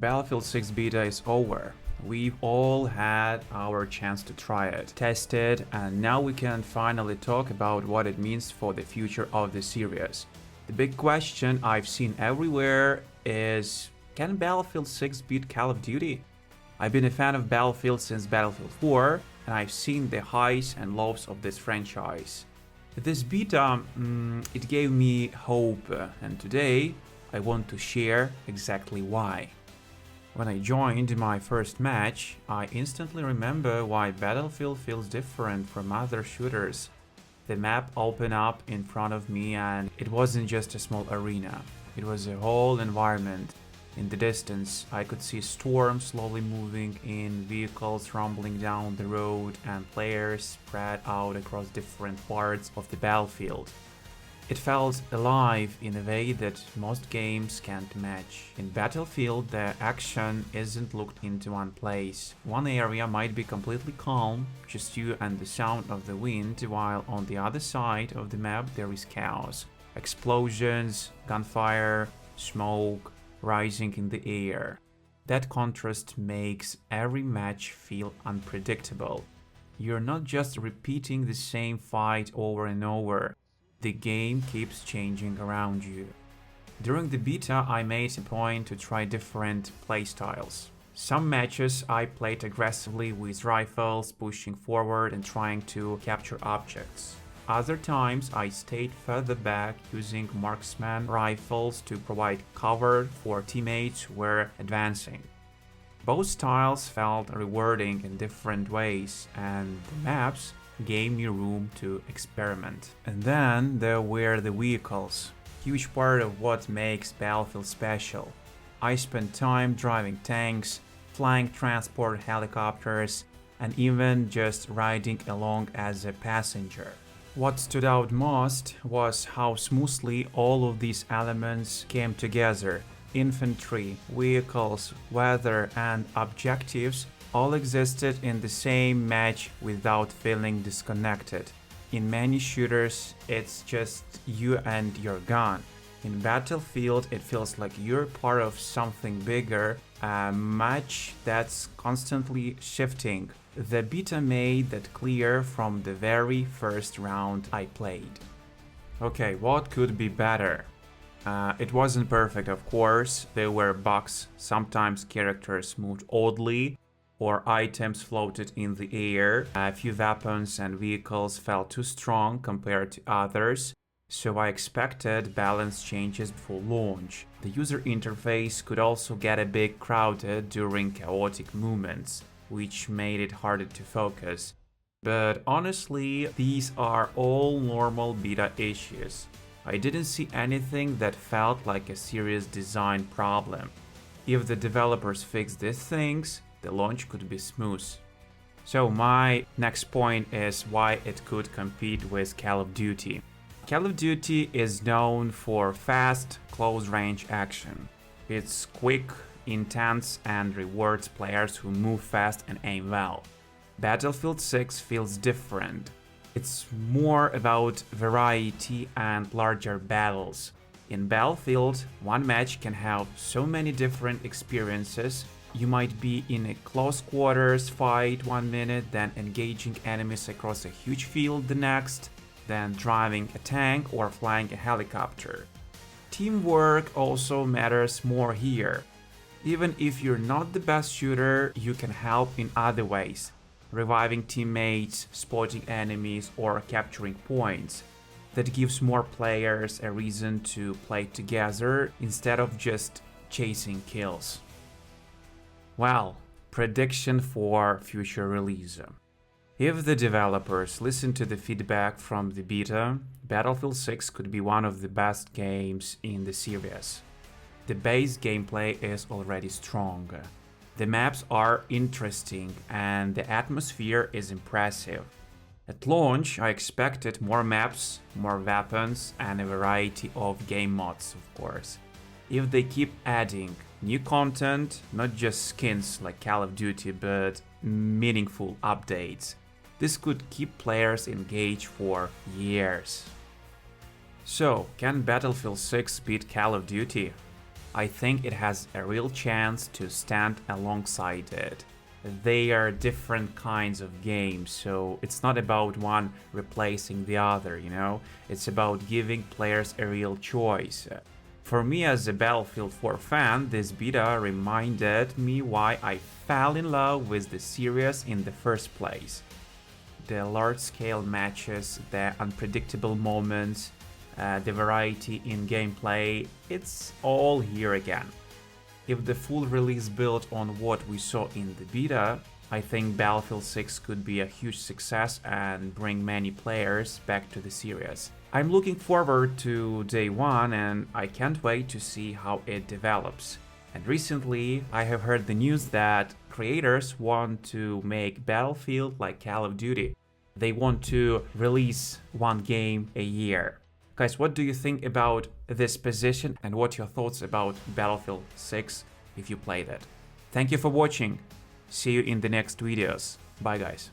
Battlefield 6 beta is over. We've all had our chance to try it, test it, and now we can finally talk about what it means for the future of the series. The big question I've seen everywhere is, can Battlefield 6 beat Call of Duty? I've been a fan of Battlefield since Battlefield 4, and I've seen the highs and lows of this franchise. This beta, it gave me hope, and today I want to share exactly why. When I joined my first match, I instantly remember why Battlefield feels different from other shooters. The map opened up in front of me and it wasn't just a small arena. It was a whole environment. In the distance, I could see storms slowly moving in, vehicles rumbling down the road, and players spread out across different parts of the battlefield. It felt alive in a way that most games can't match. In Battlefield, the action isn't locked into one place. One area might be completely calm, just you and the sound of the wind, while on the other side of the map there is chaos. Explosions, gunfire, smoke rising in the air. That contrast makes every match feel unpredictable. You're not just repeating the same fight over and over. The game keeps changing around you. During the beta, I made a point to try different playstyles. Some matches I played aggressively with rifles, pushing forward and trying to capture objects. Other times I stayed further back using marksman rifles to provide cover for teammates who were advancing. Both styles felt rewarding in different ways, and the maps gave me room to experiment. And then there were the vehicles, huge part of what makes Battlefield special. I spent time driving tanks, flying transport helicopters, and even just riding along as a passenger. What stood out most was how smoothly all of these elements came together. Infantry, vehicles, weather, and objectives all existed in the same match without feeling disconnected. In many shooters, it's just you and your gun. In Battlefield, it feels like you're part of something bigger, a match that's constantly shifting. The beta made that clear from the very first round I played. Okay, what could be better? It wasn't perfect, of course. There were bugs, sometimes characters moved oddly, or items floated in the air. A few weapons and vehicles felt too strong compared to others, so I expected balance changes before launch. The user interface could also get a bit crowded during chaotic movements, which made it harder to focus. But honestly, these are all normal beta issues. I didn't see anything that felt like a serious design problem. If the developers fix these things, the launch could be smooth. So my next point is why it could compete with Call of Duty. Call of Duty is known for fast, close-range action. It's quick, intense, and rewards players who move fast and aim well. Battlefield 6 feels different. It's more about variety and larger battles. In Battlefield, one match can have so many different experiences. You might be in a close quarters fight 1 minute, then engaging enemies across a huge field the next, then driving a tank or flying a helicopter. Teamwork also matters more here. Even if you're not the best shooter, you can help in other ways, reviving teammates, spotting enemies, or capturing points. That gives more players a reason to play together instead of just chasing kills. Well, prediction for future release. If the developers listen to the feedback from the beta, Battlefield 6 could be one of the best games in the series. The base gameplay is already strong. The maps are interesting and the atmosphere is impressive. At launch, I expected more maps, more weapons, and a variety of game mods, of course. If they keep adding new content, not just skins like Call of Duty, but meaningful updates, this could keep players engaged for years. So, can Battlefield 6 beat Call of Duty? I think it has a real chance to stand alongside it. They are different kinds of games, so it's not about one replacing the other, It's about giving players a real choice. For me, as a Battlefield 4 fan, this beta reminded me why I fell in love with the series in the first place. The large-scale matches, the unpredictable moments, the variety in gameplay, it's all here again. If the full release built on what we saw in the beta, I think Battlefield 6 could be a huge success and bring many players back to the series. I'm looking forward to day one and I can't wait to see how it develops. And recently, I have heard the news that creators want to make Battlefield like Call of Duty. They want to release one game a year. Guys, what do you think about this position and what your thoughts about Battlefield 6 if you played it? Thank you for watching. See you in the next videos. Bye guys.